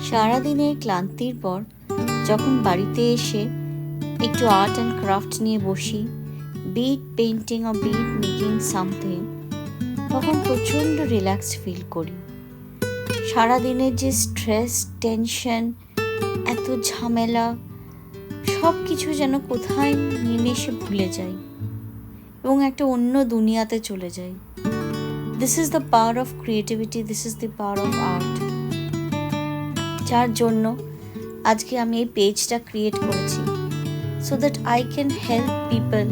সারাদিনের ক্লান্তির পর যখন বাড়িতে এসে একটু আর্ট অ্যান্ড ক্রাফট নিয়ে বসি, বিট পেইন্টিং ও বিট মেকিং সামথিং, তখন প্রচণ্ড রিল্যাক্সড ফিল করি। সারাদিনের যে স্ট্রেস, টেনশন, এত ঝামেলা, সব কিছু যেন কোথায় নিমেষে ভুলে যাই এবং একটা অন্য দুনিয়াতে চলে যাই। This is the power of creativity, this is the power of art. যার জন্য আজকে আমি এই পেজটা ক্রিয়েট করেছি, so that I can help people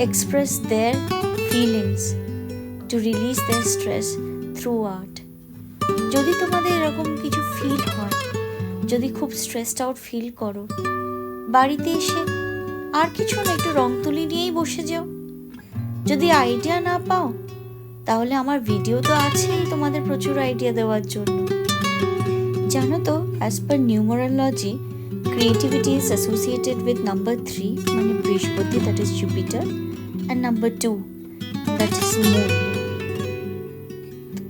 express their feelings, to release their stress through art. যদি তোমাদের এরকম কিছু ফিল হয়, যদি খুব স্ট্রেসড আউট ফিল করো, বাড়িতে এসে আর কিছু না, একটু রং তুলি নিয়েই বসে যাও। যদি আইডিয়া না পাও, তাহলে আমার ভিডিও তো আছেই তোমাদের প্রচুর আইডিয়া দেওয়ার জন্য। জানো তো, as per numerology, creativity is associated with number 3, মানে বৃহস্পতি, that is Jupiter, and number 2, that is Moon.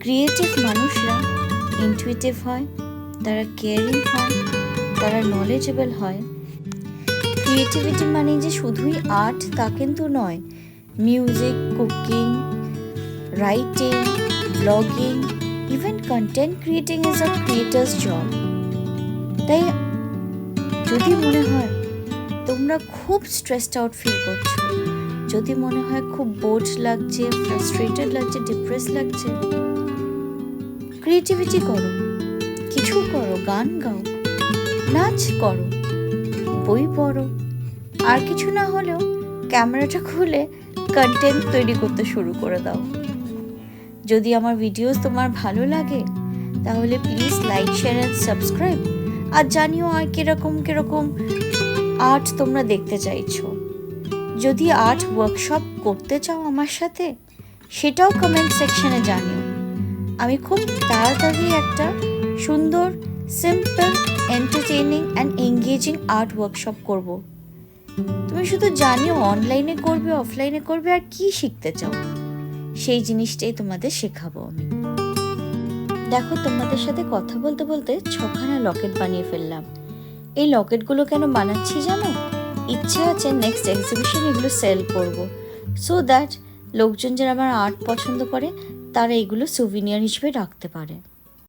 Creative মানুষরা ইনটুইটিভ হয়, তারা কেয়ারিং হয়, তারা নলেজেবল হয়। ক্রিয়েটিভিটি মানে যে শুধুই আর্ট তা কিন্তু নয়। Music, cooking, writing, blogging, even content creating is a creators job. তাই যদি মনে হয় তোমরা খুব স্ট্রেসড আউট ফিল করছো, যদি মনে হয় খুব বোর্ড লাগছে, ফ্রাস্ট্রেটেড লাগছে, ডিপ্রেস লাগছে, ক্রিয়েটিভিটি করো, কিছু করো, গান গাও, নাচ করো, বই পড়ো, আর কিছু না হলেও ক্যামেরাটা খুলে কন্টেন্ট তৈরি করতে শুরু করে দাও। যদি আমার ভিডিওস তোমার ভালো লাগে, তাহলে please like, share and subscribe. আর জানিও আর কিরকম আর্ট তোমরা দেখতে চাইছো। যদি আর্ট ওয়ার্কশপ করতে চাও আমার সাথে, সেটাও কমেন্ট সেকশনে জানিও। আমি খুব তাড়াতাড়ি একটা সুন্দর, simple, entertaining and engaging art workshop করব। তুমি শুধু জানিও অনলাইনে করবে, অফলাইনে করবে, আর কি শিখতে চাও, সেই জিনিসটাই তোমাদের শেখাবো আমি। দেখো, তোমাদের সাথে কথা বলতে বলতে 6খানা লকেট বানিয়ে ফেললাম। এই লকেটগুলো কেন বানাচ্ছি জানো? ইচ্ছা আছে নেক্সট এক্সিবিশন এগুলো সেল করব, সো দ্যাট লোকজন যারা আমার আর্ট পছন্দ করে তারা এগুলো সুভিনিয়ার হিসেবে রাখতে পারে।